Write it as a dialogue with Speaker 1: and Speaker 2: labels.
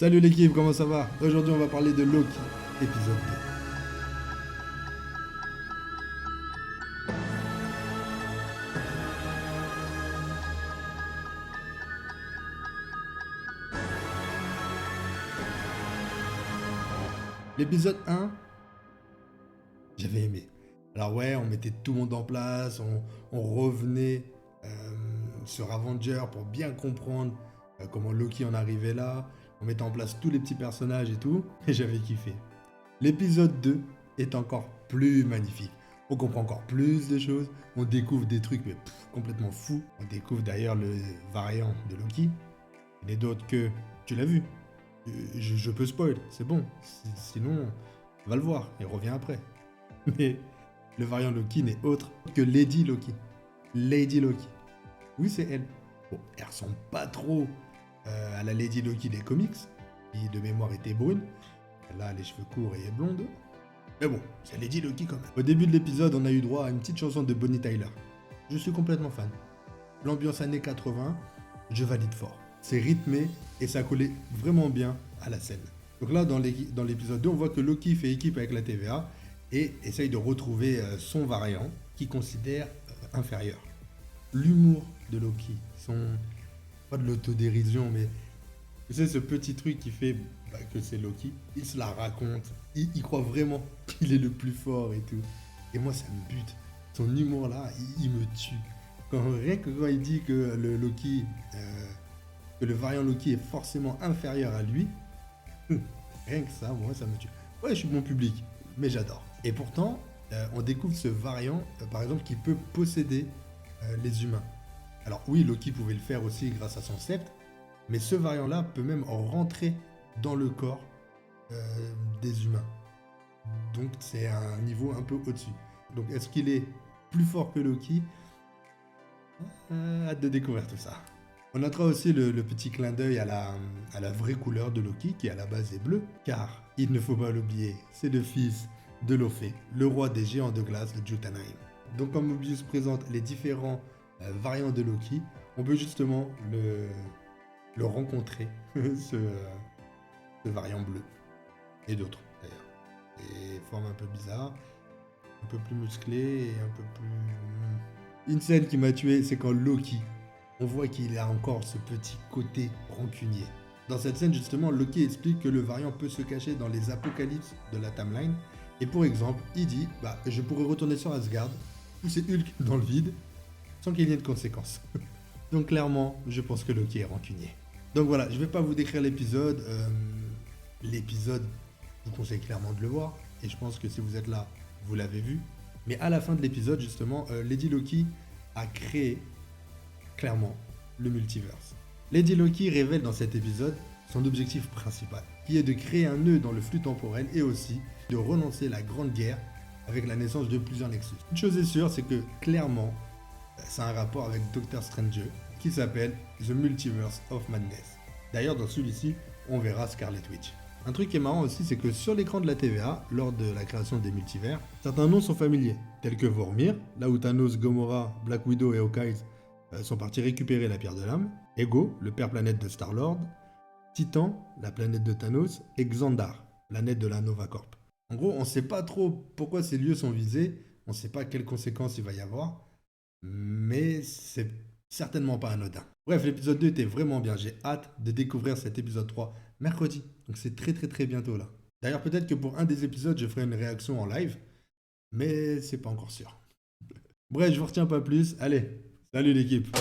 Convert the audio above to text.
Speaker 1: Salut l'équipe, comment ça va? Aujourd'hui on va parler de Loki, épisode 2. L'épisode 1, j'avais aimé. Alors ouais, on mettait tout le monde en place, on revenait sur Avenger pour bien comprendre comment Loki en arrivait là. On mettait en place tous les petits personnages et tout, et j'avais kiffé. L'épisode 2 est encore plus magnifique. On comprend encore plus de choses, on découvre des trucs mais complètement fous. On découvre d'ailleurs le variant de Loki. Il n'est d'autre que... Tu l'as vu? Je peux spoil, c'est bon. Sinon, va le voir et reviens après. Mais le variant Loki n'est autre que Lady Loki. Lady Loki. Oui, c'est elle. Bon, elle ressemble pas trop à la Lady Loki des comics, qui de mémoire était brune. Elle a les cheveux courts et blonde. Mais bon, c'est Lady Loki quand même. Au début de l'épisode, on a eu droit à une petite chanson de Bonnie Tyler. Je suis complètement fan. L'ambiance années 80, je valide fort. C'est rythmé et ça collait vraiment bien à la scène. Donc là, dans l'épisode 2, on voit que Loki fait équipe avec la TVA et essaye de retrouver son variant qu'il considère inférieur. L'humour de Loki, pas de l'autodérision, mais tu sais, ce petit truc qui fait que c'est Loki, il se la raconte, il croit vraiment qu'il est le plus fort et tout. Et moi, ça me bute. Son humour là, il me tue. Rien que quand il dit que le Loki, que le variant Loki est forcément inférieur à lui, rien que ça, moi, ça me tue. Ouais, je suis bon public, mais j'adore. Et pourtant, on découvre ce variant, par exemple, qui peut posséder les humains. Alors oui, Loki pouvait le faire aussi grâce à son sceptre, mais ce variant-là peut même rentrer dans le corps des humains. Donc c'est un niveau un peu au-dessus. Donc est-ce qu'il est plus fort que Loki? Hâte de découvrir tout ça. On notera aussi le petit clin d'œil à la vraie couleur de Loki, qui à la base est bleue, car, il ne faut pas l'oublier, c'est le fils de Lophé, le roi des géants de glace de Jotunheim. Donc comme Mobius présente les différents variants de Loki, on peut justement le rencontrer, ce variant bleu, et d'autres d'ailleurs. Et forme un peu bizarre, un peu plus musclé et un peu plus... Une scène qui m'a tué, c'est quand Loki, on voit qu'il a encore ce petit côté rancunier. Dans cette scène justement, Loki explique que le variant peut se cacher dans les apocalypses de la timeline. Et pour exemple, il dit, je pourrais retourner sur Asgard, pousser Hulk dans le vide, sans qu'il y ait de conséquences. Donc clairement, je pense que Loki est rancunier. Donc voilà, je vais pas vous décrire l'épisode. L'épisode, je vous conseille clairement de le voir. Et je pense que si vous êtes là, vous l'avez vu. Mais à la fin de l'épisode, justement, Lady Loki a créé, clairement, le multiverse. Lady Loki révèle dans cet épisode son objectif principal, qui est de créer un nœud dans le flux temporel et aussi de relancer la Grande Guerre avec la naissance de plusieurs Nexus. Une chose est sûre, c'est que clairement, ça a un rapport avec Doctor Strange, qui s'appelle The Multiverse of Madness. D'ailleurs, dans celui-ci, on verra Scarlet Witch. Un truc qui est marrant aussi, c'est que sur l'écran de la TVA, lors de la création des multivers, certains noms sont familiers, tels que Vormir, là où Thanos, Gamora, Black Widow et Hawkeye sont partis récupérer la pierre de l'âme, Ego, le père planète de Star-Lord, Titan, la planète de Thanos, et Xandar, planète de la Nova Corp. En gros, on ne sait pas trop pourquoi ces lieux sont visés, on ne sait pas quelles conséquences il va y avoir, mais c'est certainement pas anodin. Bref, l'épisode 2 était vraiment bien, j'ai hâte de découvrir cet épisode 3 mercredi, donc c'est très bientôt là. D'ailleurs, peut-être que pour un des épisodes, je ferai une réaction en live, mais c'est pas encore sûr. Bref, je vous retiens pas plus, allez, salut l'équipe.